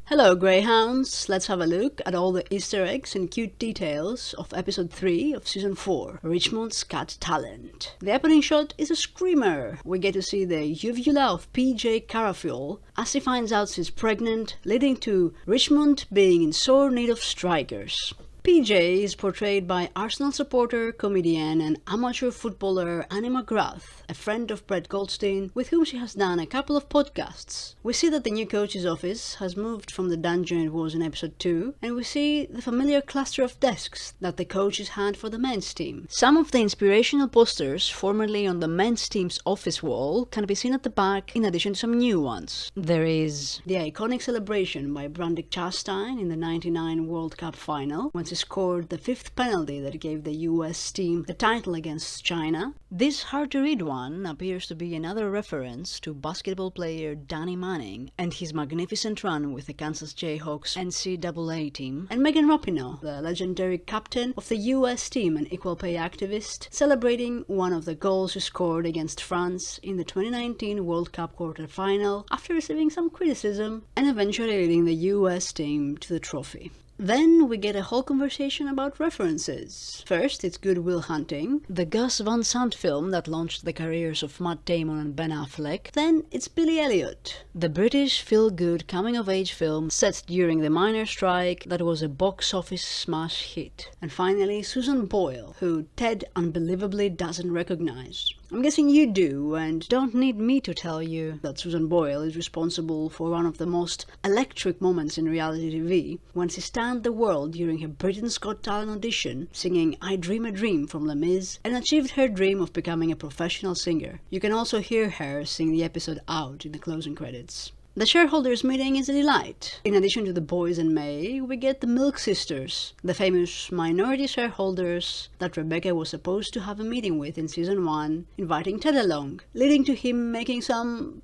Hello Greyhounds, let's have a look at all the Easter eggs and cute details of episode 3 of season 4, Richmond's Got Talent. The opening shot is a screamer. We get to see the uvula of PJ Carafiol as he finds out she's pregnant, leading to Richmond being in sore need of strikers. PJ is portrayed by Arsenal supporter, comedian and amateur footballer Annie McGrath, a friend of Brett Goldstein, with whom she has done a couple of podcasts. We see that the new coach's office has moved from the dungeon it was in episode 2, and we see the familiar cluster of desks that the coaches had for the men's team. Some of the inspirational posters formerly on the men's team's office wall can be seen at the back, in addition to some new ones. There is the iconic celebration by Brandick Chastain in the '99 World Cup final, when she scored the 5th penalty that gave the US team the title against China. This hard-to-read one appears to be another reference to basketball player Danny Manning and his magnificent run with the Kansas Jayhawks NCAA team, and Megan Rapinoe, the legendary captain of the US team and equal pay activist, celebrating one of the goals she scored against France in the 2019 World Cup quarter-final after receiving some criticism and eventually leading the US team to the trophy. Then we get a whole conversation about references. First, it's Good Will Hunting, the Gus Van Sant film that launched the careers of Matt Damon and Ben Affleck. Then it's Billy Elliot, the British feel-good coming-of-age film set during the miners' strike that was a box office smash hit. And finally, Susan Boyle, who Ted unbelievably doesn't recognize. I'm guessing you do, and don't need me to tell you that Susan Boyle is responsible for one of the most electric moments in reality TV, when she stunned the world during her Britain's Got Talent audition, singing I Dream a Dream from Les Mis, and achieved her dream of becoming a professional singer. You can also hear her sing the episode out in the closing credits. The shareholders meeting is a delight. In addition to the boys and May, we get the Milk Sisters, the famous minority shareholders that Rebecca was supposed to have a meeting with in season 1, inviting Ted along, leading to him making some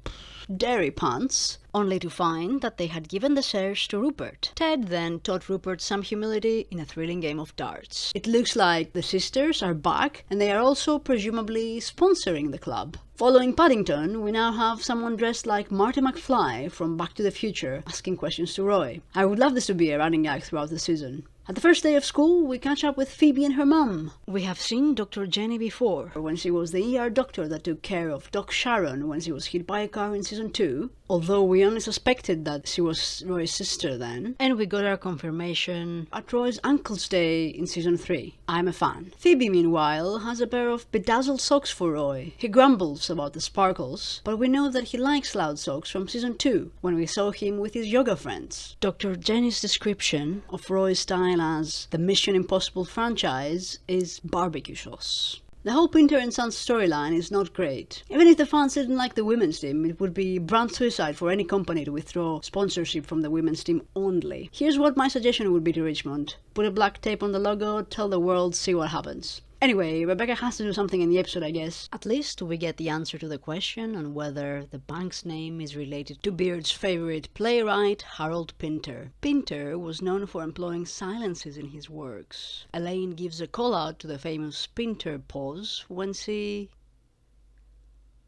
dairy puns, only to find that they had given the shares to Rupert. Ted then taught Rupert some humility in a thrilling game of darts. It looks like the sisters are back, and they are also presumably sponsoring the club. Following Paddington, we now have someone dressed like Marty McFly from Back to the Future asking questions to Roy. I would love this to be a running gag throughout the season. At the first day of school, we catch up with Phoebe and her mum. We have seen Dr. Jenny before, when she was the ER doctor that took care of Doc Sharon when she was hit by a car in season 2, although we only suspected that she was Roy's sister then, and we got our confirmation at Roy's uncle's day in season 3. I'm a fan. Phoebe, meanwhile, has a pair of bedazzled socks for Roy. He grumbles about the sparkles, but we know that he likes loud socks from season 2, when we saw him with his yoga friends. Dr. Jenny's description of Roy's style as the Mission Impossible franchise is barbecue sauce. The whole Pinter and Sons storyline is not great. Even if the fans didn't like the women's team, it would be brand suicide for any company to withdraw sponsorship from the women's team only. Here's what my suggestion would be to Richmond. Put a black tape on the logo, tell the world, see what happens. Anyway, Rebecca has to do something in the episode, I guess. At least we get the answer to the question on whether the bank's name is related to Beard's favorite playwright, Harold Pinter. Pinter was known for employing silences in his works. Elaine gives a call out to the famous Pinter pause when she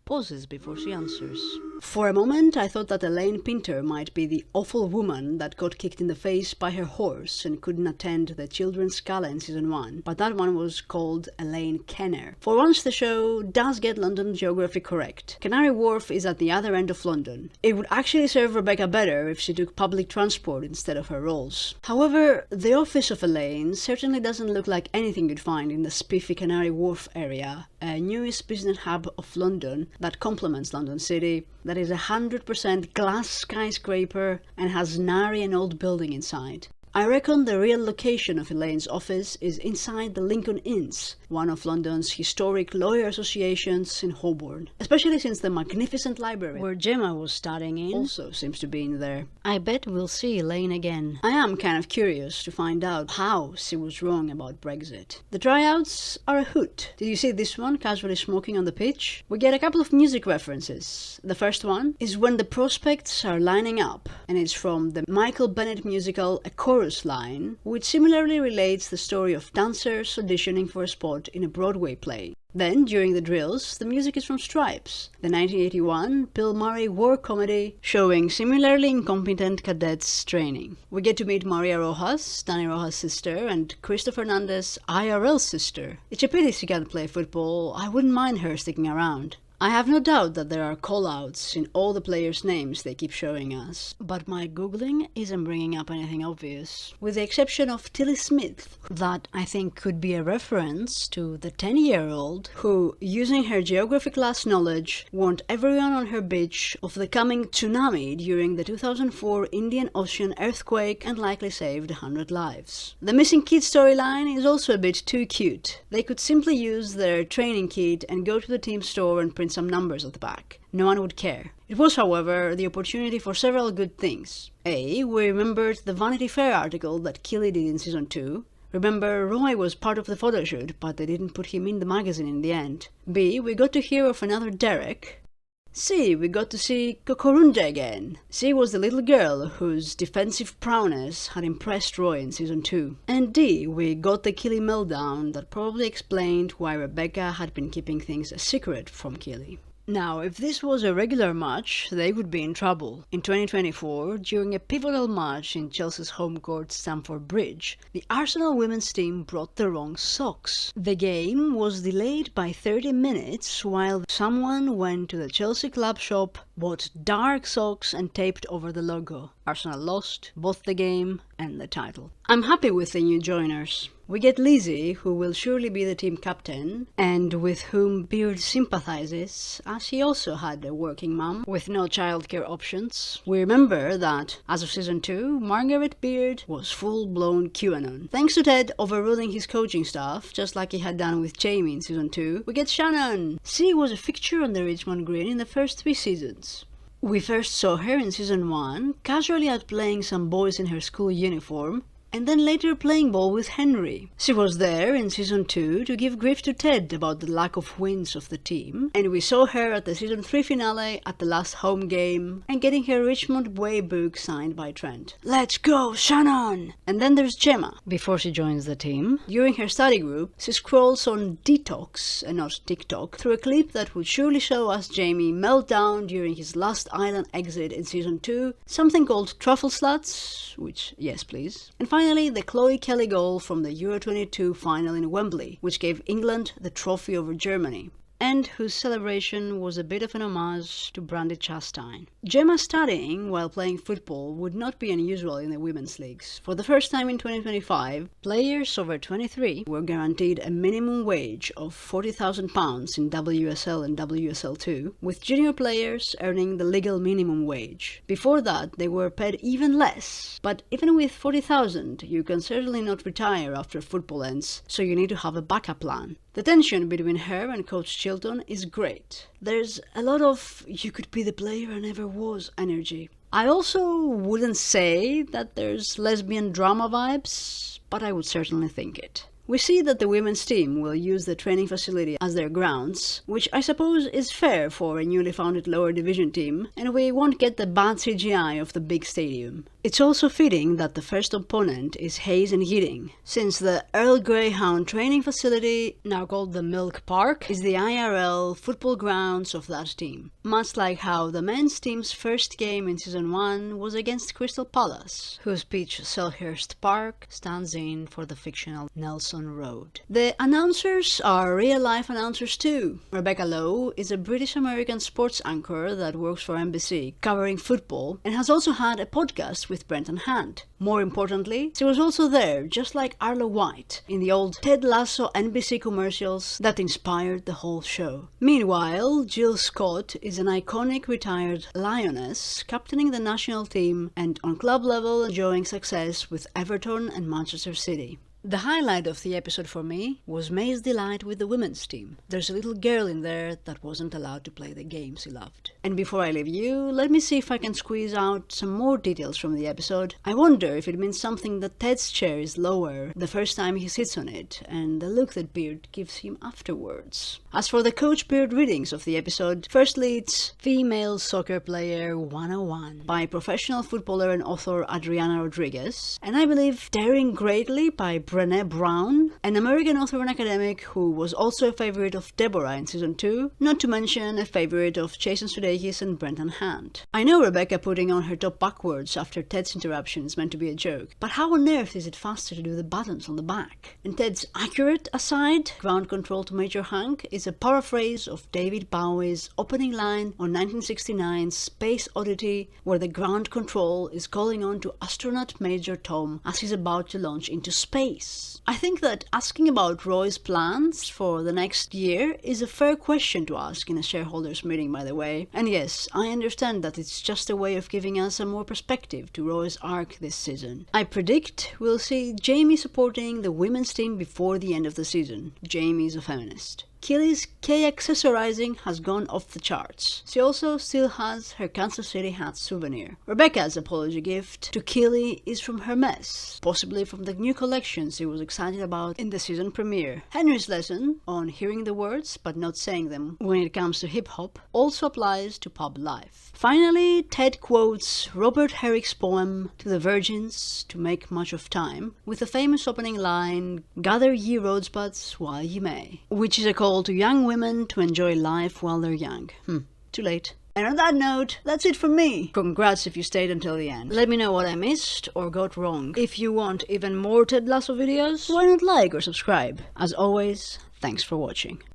pauses before she answers. For a moment, I thought that Elaine Pinter might be the awful woman that got kicked in the face by her horse and couldn't attend the children's gala in season 1, but that one was called Elaine Kenner. For once, the show does get London geography correct. Canary Wharf is at the other end of London. It would actually serve Rebecca better if she took public transport instead of her rolls. However, the office of Elaine certainly doesn't look like anything you'd find in the spiffy Canary Wharf area, a newest business hub of London that complements London City, that is 100% glass skyscraper and has nary an old building inside. I reckon the real location of Elaine's office is inside the Lincoln Inns, one of London's historic lawyer associations in Holborn, especially since the magnificent library where Gemma was studying in also seems to be in there. I bet we'll see Elaine again. I am kind of curious to find out how she was wrong about Brexit. The tryouts are a hoot. Did you see this one casually smoking on the pitch? We get a couple of music references. The first one is when the prospects are lining up, and it's from the Michael Bennett musical A Chorus Line, which similarly relates the story of dancers auditioning for a spot in a Broadway play. Then, during the drills, the music is from Stripes, the 1981 Bill Murray war comedy showing similarly incompetent cadets training. We get to meet Maria Rojas, Danny Rojas' sister, and Cristo Fernandez, IRL's sister. It's a pity she can't play football. I wouldn't mind her sticking around. I have no doubt that there are call-outs in all the players' names they keep showing us, but my googling isn't bringing up anything obvious, with the exception of Tilly Smith, that I think could be a reference to the 10-year-old who, using her geography class knowledge, warned everyone on her beach of the coming tsunami during the 2004 Indian Ocean earthquake and likely saved 100 lives. The missing kid storyline is also a bit too cute. They could simply use their training kit and go to the team store and print some numbers at the back. No one would care. It was, however, the opportunity for several good things. A. We remembered the Vanity Fair article that Keeley did in season 2. Remember, Roy was part of the photoshoot, but they didn't put him in the magazine in the end. B. We got to hear of another Derek. C. We got to see Kokorunde again. C was the little girl whose defensive prowess had impressed Roy in season 2. And D. We got the Keeley meltdown that probably explained why Rebecca had been keeping things a secret from Keeley. Now, if this was a regular match, they would be in trouble. In 2024, during a pivotal match in Chelsea's home court Stamford Bridge, the Arsenal women's team brought the wrong socks. The game was delayed by 30 minutes while someone went to the Chelsea club shop, bought dark socks and taped over the logo. Arsenal lost both the game and the title. I'm happy with the new joiners. We get Lizzie, who will surely be the team captain, and with whom Beard sympathizes, as he also had a working mum with no childcare options. We remember that, as of season 2, Margaret Beard was full-blown QAnon. Thanks to Ted overruling his coaching staff, just like he had done with Jamie in season 2, we get Shannon. She was a fixture on the Richmond Green in the first 3 seasons. We first saw her in season 1, casually outplaying some boys in her school uniform, and then later playing ball with Henry. She was there in season 2 to give grief to Ted about the lack of wins of the team, and we saw her at the season 3 finale at the last home game and getting her Richmond Way book signed by Trent. Let's go, Shannon! And then there's Gemma. Before she joins the team, during her study group, she scrolls on Detox, and not TikTok, through a clip that would surely show us Jamie meltdown during his last island exit in season 2, something called Truffle Sluts, which, yes please, and finally, the Chloe Kelly goal from the Euro 22 final in Wembley, which gave England the trophy over Germany, and whose celebration was a bit of an homage to Brandy Chastain. Gemma studying while playing football would not be unusual in the women's leagues. For the first time in 2025, players over 23 were guaranteed a minimum wage of £40,000 in WSL and WSL2, with junior players earning the legal minimum wage. Before that, they were paid even less. But even with £40,000, you can certainly not retire after football ends, so you need to have a backup plan. The tension between her and Coach Chilton is great. There's a lot of "you could be the player I never was" energy. I also wouldn't say that there's lesbian drama vibes, but I would certainly think it. We see that the women's team will use the training facility as their grounds, which I suppose is fair for a newly founded lower division team, and we won't get the bad CGI of the big stadium. It's also fitting that the first opponent is Hayes and Heating, since the Earl Greyhound training facility, now called the Milk Park, is the IRL football grounds of that team. Much like how the men's team's first game in season 1 was against Crystal Palace, whose pitch Selhurst Park stands in for the fictional Nelson Road. The announcers are real-life announcers too. Rebecca Lowe is a British-American sports anchor that works for NBC, covering football, and has also had a podcast with Brenton Hand. More importantly, she was also there, just like Arlo White, in the old Ted Lasso NBC commercials that inspired the whole show. Meanwhile, Jill Scott is an iconic retired Lioness, captaining the national team and on club level enjoying success with Everton and Manchester City. The highlight of the episode for me was May's delight with the women's team. There's a little girl in there that wasn't allowed to play the games she loved. And before I leave you, let me see if I can squeeze out some more details from the episode. I wonder if it means something that Ted's chair is lower the first time he sits on it, and the look that Beard gives him afterwards. As for the Coach Beard readings of the episode, firstly it's Female Soccer Player 101 by professional footballer and author Adriana Rodriguez, and I believe Daring Greatly by Brené Brown, an American author and academic who was also a favorite of Deborah in season 2, not to mention a favorite of Jason Sudeikis and Brendan Hand. I know Rebecca putting on her top backwards after Ted's interruption is meant to be a joke, but how on earth is it faster to do the buttons on the back? And Ted's accurate aside, ground control to Major Hank, is a paraphrase of David Bowie's opening line on 1969's Space Oddity, where the ground control is calling on to astronaut Major Tom as he's about to launch into space. I think that asking about Roy's plans for the next year is a fair question to ask in a shareholders meeting, by the way. And yes, I understand that it's just a way of giving us a more perspective to Roy's arc this season. I predict we'll see Jamie supporting the women's team before the end of the season. Jamie's a feminist. Keeley's K-accessorizing has gone off the charts. She also still has her Kansas City hat souvenir. Rebecca's apology gift to Keeley is from Hermes, possibly from the new collection she was excited about in the season premiere. Henry's lesson on hearing the words but not saying them when it comes to hip-hop also applies to pub life. Finally, Ted quotes Robert Herrick's poem To the Virgins to Make Much of Time with the famous opening line, "Gather ye rosebuds while ye may," which is a call to young women to enjoy life while they're young. Too late. And on that note, that's it from me. Congrats if you stayed until the end. Let me know what I missed or got wrong. If you want even more Ted Lasso videos, why not like or subscribe? As always, thanks for watching.